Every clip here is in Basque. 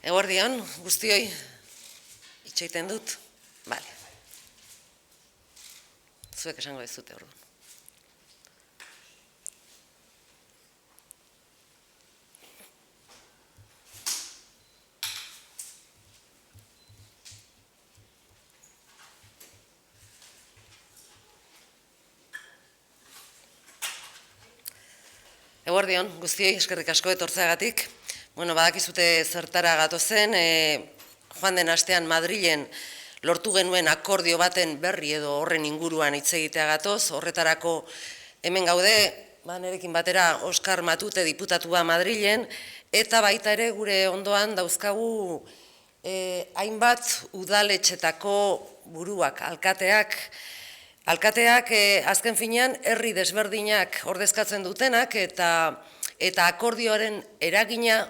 Eguerdion, guztioi, itxoiten dut? Bale. Zuek esango ez dute orduan. Eguerdion, guztioi, eskerrik asko etortzeagatik. Badakizute zertara gatozen, joan den astean Madrilen lortu genuen akordio baten berri edo horren inguruan hitz egitea gatoz. Horretarako hemen gaude, nirekin batera Oskar Matute diputatua Madrilen, eta baita ere gure ondoan dauzkagu hainbat udaletxetako buruak, alkateak, azken finean herri desberdinak ordezkatzen dutenak eta akordioaren eragina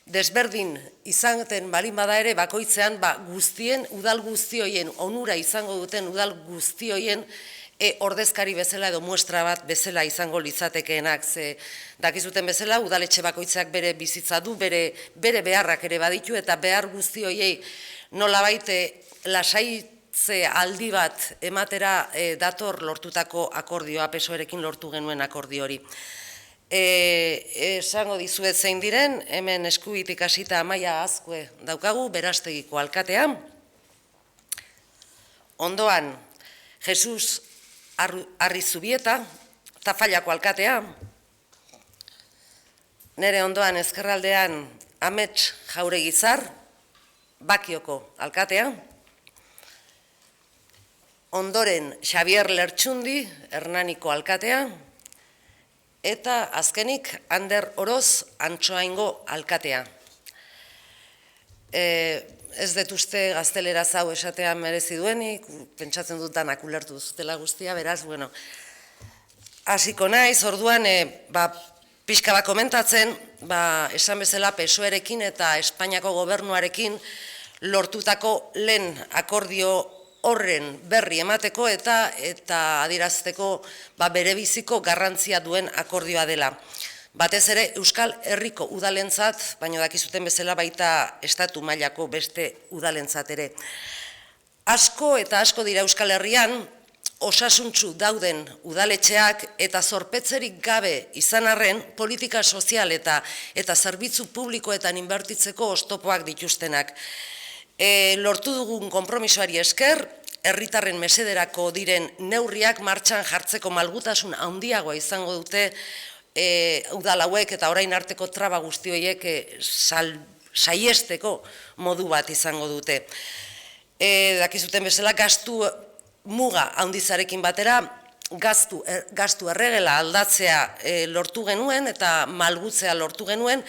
desberdin izaten balin bada ere bakoitzean guztien, udal guztioien, onura izango duten udal guztioien ordezkari bezala edo muestra bat bezala izango litzatekeenak. Dakizuten bezala, udaletxe bakoitzak bere bizitza du, bere beharrak ere baditu eta behar guztioiei nolabait lasaitze aldi bat ematera dator lortutako akordioa, PSOErekin lortu genuen akordio hori. Esango dizuet zein diren, hemen eskubitik hasita Amaia Azkue daukagu, Berastegiko alkatea. Ondoan, Jesus Arrizubieta, Tafallako alkatea. Nere ondoan ezkerraldean Amets Jauregizar, Bakioko alkatea. Ondoren, Xavier Lertxundi, Hernaniko alkatea. Eta azkenik, Ander Oroz, Antsoaingo alkatea. Ez dut uste gazteleraz hau esatea merezi duenik, pentsatzen dut danak ulertu zutela guztia, beraz, hasiko naiz, orduan, pixka bat komentatzen, esan bezala PSOErekin eta Espainiako gobernuarekin lortutako lehen akordio horren berri emateko eta adierazteko berebiziko garrantzia duen akordioa dela. Batez ere Euskal Herriko udalentzat, baina dakizuten bezala baita estatu mailako beste udalentzat ere. Asko eta asko dira Euskal Herrian osasuntsu dauden udaletxeak eta zorpetzerik gabe izan arren politika sozial eta zerbitzu publikoetan inbertitzeko oztopoak dituztenak. Lortu dugun konpromisoari esker, herritarren mesederako diren neurriak martxan jartzeko malgutasun handiagoa izango dute udal hauek eta orain arteko traba guzti horiek saiesteko modu bat izango dute. Dakizuten bezala, gastu muga handizarekin batera, gastu erregela aldatzea lortu genuen eta malgutzea lortu genuen,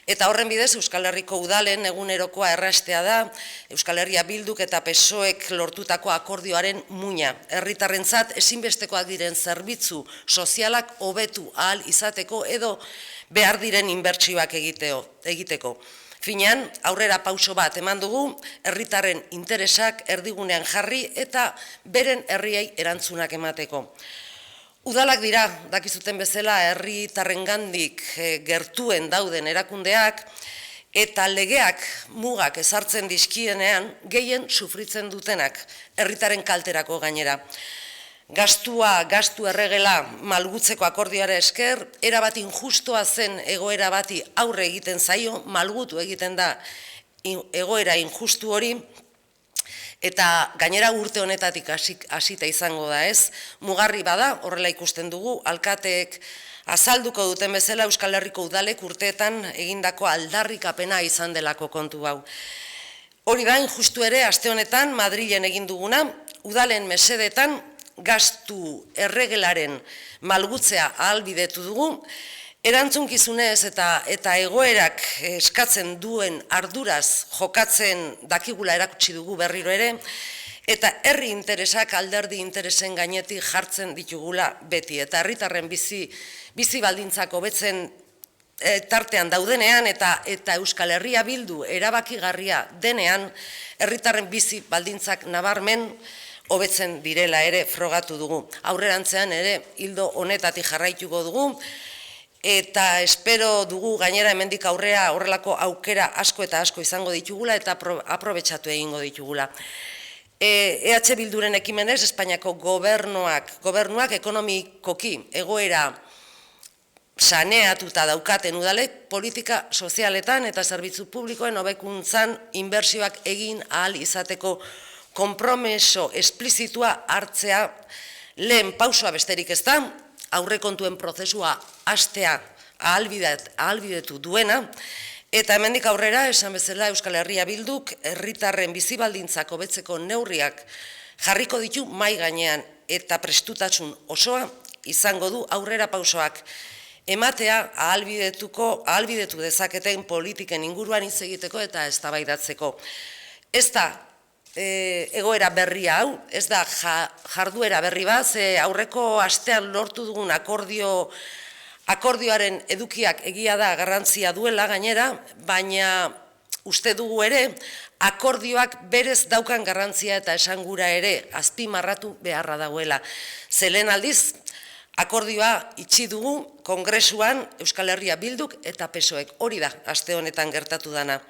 eta horren bidez Euskal Herriko udalen egunerokoa errastea da Euskal Herria Bilduk eta PSOEk lortutako akordioaren muina. Herritarrentzat ezinbestekoak diren zerbitzu sozialak hobetu ahal izateko edo behar diren inbertsioak egiteko. Finean, aurrera pauso bat eman dugu, herritarren interesak erdigunean jarri eta beren herriei erantzunak emateko. Udalak dira, dakizuten bezala, herritarrengandik gertuen dauden erakundeak eta legeak mugak ezartzen dizkienean gehien sufritzen dutenak, herritaren kalterako gainera. Gastu erregela malgutzeko akordioara esker, erabat injustoa zen egoera bati aurre egiten zaio, malgutu egiten da egoera injustu hori, eta gainera urte honetatik hasita izango da ez, mugarri bada, horrela ikusten dugu, alkateek azalduko duten bezala Euskal Herriko udalek urteetan egindako aldarrikapena izan delako kontu hau. Hori da, injustu ere, aste honetan Madrilen egin duguna, udalen mesedetan gastu erregelaren malgutzea ahalbidetu dugu, erantzunkizunez eta egoerak eskatzen duen arduraz jokatzen dakigula erakutsi dugu berriro ere, eta herri interesak alderdi interesen gainetik jartzen ditugula beti, eta herritarren bizi baldintzak hobetzen tartean daudenean eta Euskal Herria Bildu erabakigarria denean, herritarren bizi baldintzak nabarmen hobetzen direla ere frogatu dugu. Aurrerantzean ere hildo honetatik jarraituko dugu, eta espero dugu gainera hemendik aurrera horrelako aukera asko eta asko izango ditugula eta aprobetxatu egingo ditugula. EH Bilduren ekimenez, Espainiako gobernuak ekonomikoki egoera saneatuta daukaten udalek politika sozialetan eta zerbitzu publikoen hobekuntzan inbertsioak egin ahal izateko konpromiso esplizitua hartzea lehen pausoa besterik ez da, aurrekontuen prozesua hastea ahalbidetu duena, eta hemendik aurrera, esan bezala Euskal Herria Bilduk, herritarren bizibaldintzak hobetzeko neurriak jarriko ditu mahai gainean eta prestutasun osoa izango du aurrera pausoak ematea ahalbidetu dezaketen politiken inguruan hitz egiteko eta eztabaidatzeko. Ez da egoera berria hau, ez da jarduera berri bat, ze aurreko astean lortu dugun akordioaren edukiak egia da garrantzia duela gainera, baina uste dugu ere akordioak berez daukan garrantzia eta esangura ere azpimarratu beharra dagoela. Zelen aldiz, akordioa itxi dugu Kongresuan Euskal Herria Bilduk eta PSOEk, hori da aste honetan gertatu dana.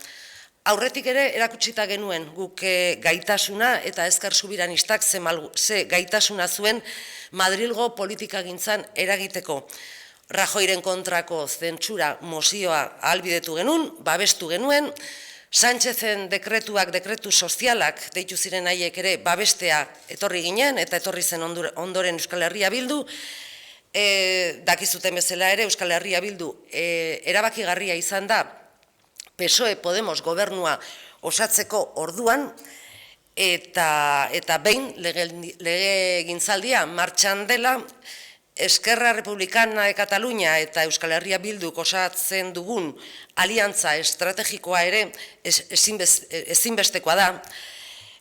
Aurretik ere erakutsita genuen guk gaitasuna eta ezker subiranistak ze gaitasuna zuen Madrilgo politikagintzan eragiteko. Rajoiren kontrako zentsura mozioa ahalbidetu genuen, babestu genuen, Sánchezen dekretu sozialak deitu ziren haiek ere babestea etorri ginen eta etorri zen ondoren Euskal Herria Bildu. Dakizuten bezala ere Euskal Herria Bildu erabakigarria izan da PSOE Podemos gobernua osatzeko orduan eta behin legegintzaldia martxan dela Esquerra Republicana de Cataluña eta Euskal Herria Bilduk osatzen dugun aliantza estrategikoa ere ezinbestekoa da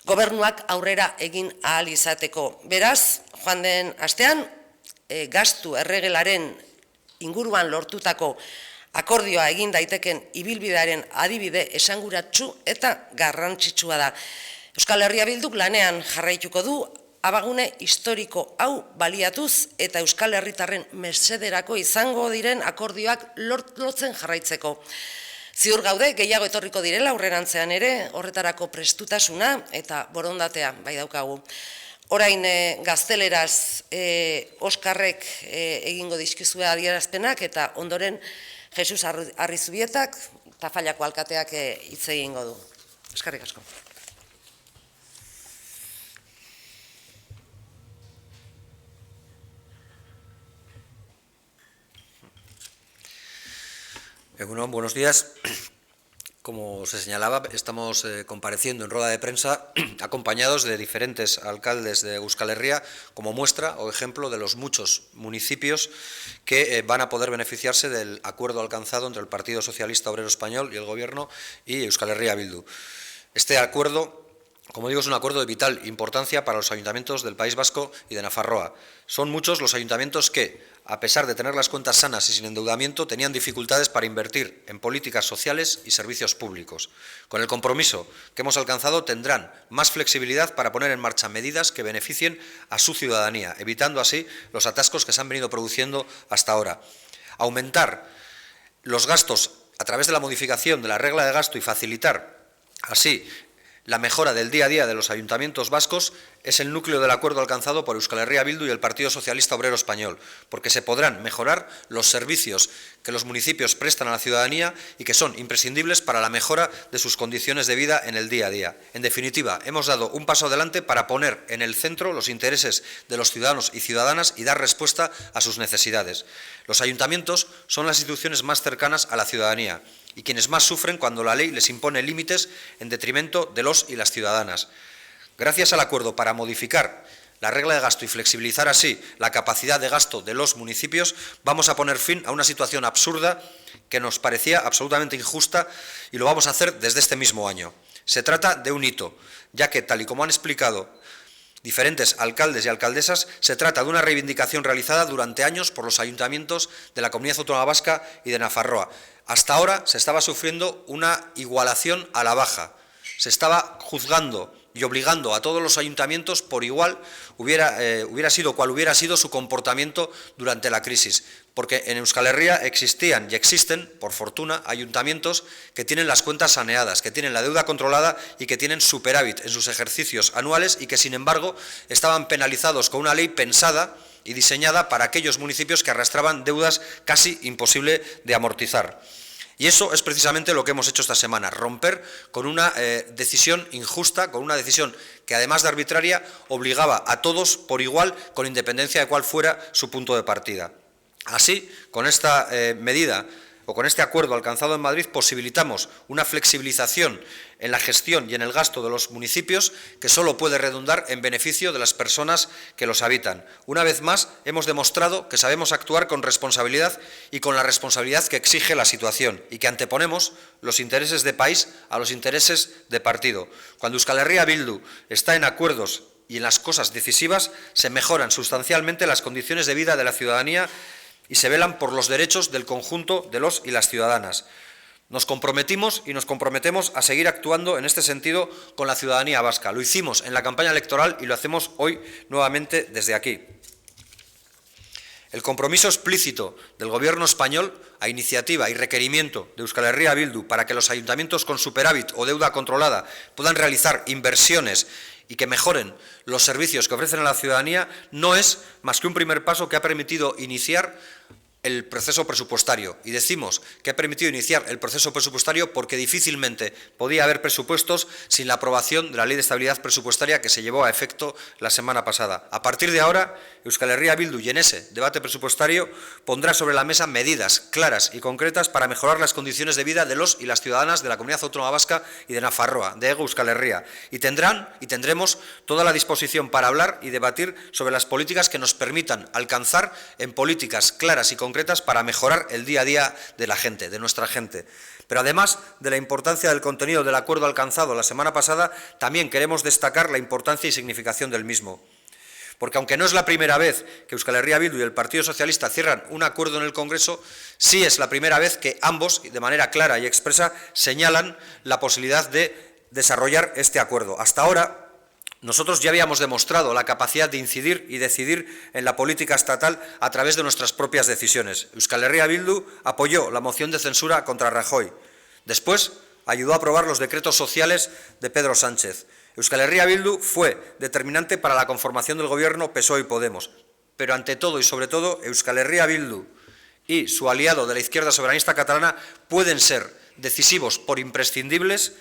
gobernuak aurrera egin ahal izateko. Beraz, joan den astean, gastu erregelaren inguruan lortutako akordioa egin daiteken ibilbidearen adibide esanguratsu eta garrantzitsua da. Euskal Herria Bilduk lanean jarraituko du abagune historiko hau baliatuz eta Euskal Herritarren mesederako izango diren akordioak lotzen jarraitzeko. Ziur gaude, gehiago etorriko direla aurrerantzean ere, horretarako prestutasuna eta borondatea bai daukagu. Orain gazteleraz Oskarrek egingo dizkizue adierazpenak eta ondoren Jesus Arrizubietak Tafallako alkateak hitz egingo du. Eskerrik asko. Bueno, buenos días. Como se señalaba, estamos compareciendo en rueda de prensa acompañados de diferentes alcaldes de Euskal Herria como muestra o ejemplo de los muchos municipios que van a poder beneficiarse del acuerdo alcanzado entre el Partido Socialista Obrero Español y el Gobierno y Euskal Herria Bildu. Este acuerdo, como digo, es un acuerdo de vital importancia para los ayuntamientos del País Vasco y de Nafarroa. Son muchos los ayuntamientos que, a pesar de tener las cuentas sanas y sin endeudamiento, tenían dificultades para invertir en políticas sociales y servicios públicos. Con el compromiso que hemos alcanzado tendrán más flexibilidad para poner en marcha medidas que beneficien a su ciudadanía, evitando así los atascos que se han venido produciendo hasta ahora. Aumentar los gastos a través de la modificación de la regla de gasto y facilitar así la mejora del día a día de los ayuntamientos vascos es el núcleo del acuerdo alcanzado por Euskal Herria Bildu y el Partido Socialista Obrero Español, porque se podrán mejorar los servicios que los municipios prestan a la ciudadanía y que son imprescindibles para la mejora de sus condiciones de vida en el día a día. En definitiva, hemos dado un paso adelante para poner en el centro los intereses de los ciudadanos y ciudadanas y dar respuesta a sus necesidades. Los ayuntamientos son las instituciones más cercanas a la ciudadanía y quienes más sufren cuando la ley les impone límites en detrimento de los y las ciudadanas. Gracias al acuerdo para modificar la regla de gasto y flexibilizar así la capacidad de gasto de los municipios, vamos a poner fin a una situación absurda que nos parecía absolutamente injusta y lo vamos a hacer desde este mismo año. Se trata de un hito, ya que, tal y como han explicado diferentes alcaldes y alcaldesas, se trata de una reivindicación realizada durante años por los ayuntamientos de la Comunidad Autónoma Vasca y de Nafarroa. Hasta ahora se estaba sufriendo una igualación a la baja, se estaba juzgando y obligando a todos los ayuntamientos por igual, hubiera sido cual hubiera sido su comportamiento durante la crisis. porque en Euskal Herria existían y existen, por fortuna, ayuntamientos que tienen las cuentas saneadas, que tienen la deuda controlada y que tienen superávit en sus ejercicios anuales y que, sin embargo, estaban penalizados con una ley pensada y diseñada para aquellos municipios que arrastraban deudas casi imposible de amortizar. Y eso es precisamente lo que hemos hecho esta semana, romper con una decisión injusta, con una decisión que, además de arbitraria, obligaba a todos por igual, con independencia de cuál fuera su punto de partida. Así, con esta medida o con este acuerdo alcanzado en Madrid, posibilitamos una flexibilización en la gestión y en el gasto de los municipios que solo puede redundar en beneficio de las personas que los habitan. Una vez más, hemos demostrado que sabemos actuar con responsabilidad y con la responsabilidad que exige la situación y que anteponemos los intereses de país a los intereses de partido. Cuando Euskal Herria Bildu está en acuerdos y en las cosas decisivas, se mejoran sustancialmente las condiciones de vida de la ciudadanía y se velan por los derechos del conjunto de los y las ciudadanas. Nos comprometimos y nos comprometemos a seguir actuando en este sentido con la ciudadanía vasca. Lo hicimos en la campaña electoral y lo hacemos hoy nuevamente desde aquí. El compromiso explícito del Gobierno español, a iniciativa y requerimiento de Euskal Herria Bildu, para que los ayuntamientos con superávit o deuda controlada puedan realizar inversiones y que mejoren los servicios que ofrecen a la ciudadanía, no es más que un primer paso que ha permitido iniciar el proceso presupuestario. Y decimos que ha permitido iniciar el proceso presupuestario porque difícilmente podía haber presupuestos sin la aprobación de la Ley de Estabilidad Presupuestaria que se llevó a efecto la semana pasada. A partir de ahora, Euskal Herria Bildu, y en ese debate presupuestario, pondrá sobre la mesa medidas claras y concretas para mejorar las condiciones de vida de los y las ciudadanas de la Comunidad Autónoma Vasca y de Nafarroa, de Hego Euskal Herria. Y tendremos toda la disposición para hablar y debatir sobre las políticas que nos permitan alcanzar en políticas claras y concretas para mejorar el día a día de la gente, de nuestra gente. Pero además de la importancia del contenido del acuerdo alcanzado la semana pasada, también queremos destacar la importancia y significación del mismo. Porque aunque no es la primera vez que Euskal Herria Bildu y el Partido Socialista cierran un acuerdo en el Congreso, sí es la primera vez que ambos, de manera clara y expresa, señalan la posibilidad de desarrollar este acuerdo. Hasta ahora, nosotros ya habíamos demostrado la capacidad de incidir y decidir en la política estatal a través de nuestras propias decisiones. Euskal Herria Bildu apoyó la moción de censura contra Rajoy. Después, ayudó a aprobar los decretos sociales de Pedro Sánchez. Euskal Herria Bildu fue determinante para la conformación del gobierno PSOE y Podemos. Pero ante todo y sobre todo, Euskal Herria Bildu y su aliado de la izquierda soberanista catalana pueden ser decisivos por imprescindibles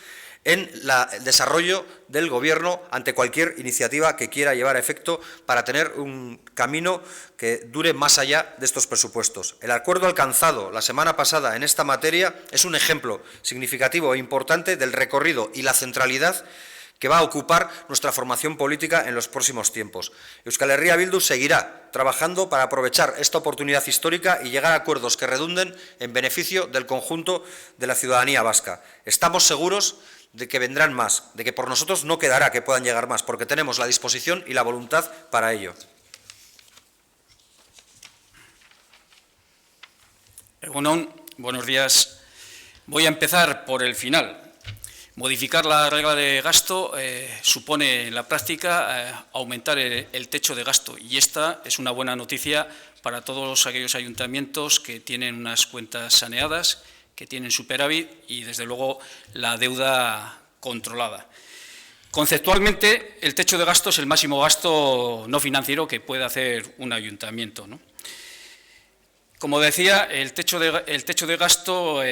en el desarrollo del Gobierno ante cualquier iniciativa que quiera llevar a efecto para tener un camino que dure más allá de estos presupuestos. El acuerdo alcanzado la semana pasada en esta materia es un ejemplo significativo e importante del recorrido y la centralidad que va a ocupar nuestra formación política en los próximos tiempos. Euskal Herria Bildu seguirá trabajando para aprovechar esta oportunidad histórica y llegar a acuerdos que redunden en beneficio del conjunto de la ciudadanía vasca. Estamos seguros de que vendrán más, de que por nosotros no quedará que puedan llegar más, porque tenemos la disposición y la voluntad para ello. Egunon, buenos días. Voy a empezar por el final. Modificar la regla de gasto supone en la práctica aumentar el techo de gasto, y esta es una buena noticia para todos aquellos ayuntamientos que tienen unas cuentas saneadas, que tienen superávit y, desde luego, la deuda controlada. Conceptualmente, el techo de gasto es el máximo gasto no financiero que puede hacer un ayuntamiento, ¿no? Como decía, el techo de gasto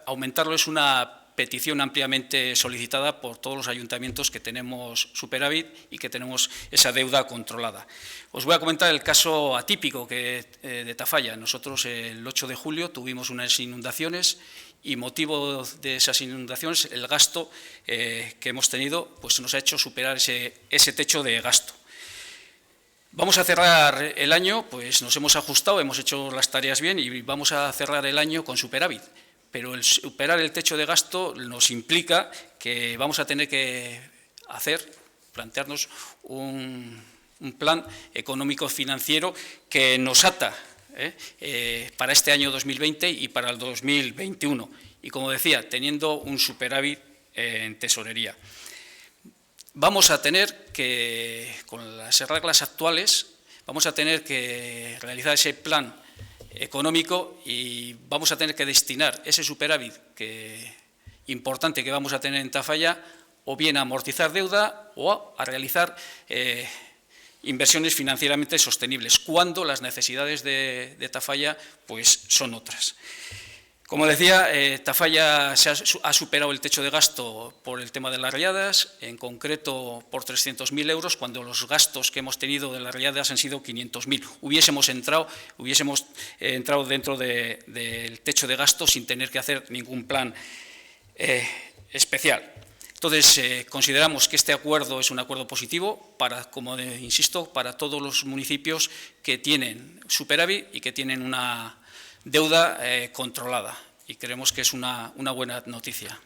aumentarlo es una petición ampliamente solicitada por todos los ayuntamientos que tenemos superávit y que tenemos esa deuda controlada. Os voy a comentar el caso atípico de Tafalla. Nosotros el 8 de julio tuvimos unas inundaciones y, motivo de esas inundaciones, el gasto que hemos tenido pues nos ha hecho superar ese techo de gasto. Vamos a cerrar el año, pues nos hemos ajustado, hemos hecho las tareas bien y vamos a cerrar el año con superávit. Pero el superar el techo de gasto nos implica que vamos a tener que plantearnos un plan económico-financiero que nos ata para este año 2020 y para el 2021. Y, como decía, teniendo un superávit en tesorería. Vamos a tener que, con las reglas actuales, vamos a tener que realizar ese plan económico y vamos a tener que destinar ese superávit importante que vamos a tener en Tafalla o bien a amortizar deuda o a realizar inversiones financieramente sostenibles, cuando las necesidades de Tafalla pues, son otras. Como decía, Tafalla ha superado el techo de gasto por el tema de las riadas, en concreto por 300.000 euros, cuando los gastos que hemos tenido de las riadas han sido 500.000. Hubiésemos entrado dentro del techo de gasto sin tener que hacer ningún plan especial. Entonces, consideramos que este acuerdo es un acuerdo positivo para, como insisto, para todos los municipios que tienen superávit y que tienen una deuda controlada, y creemos que es una buena noticia.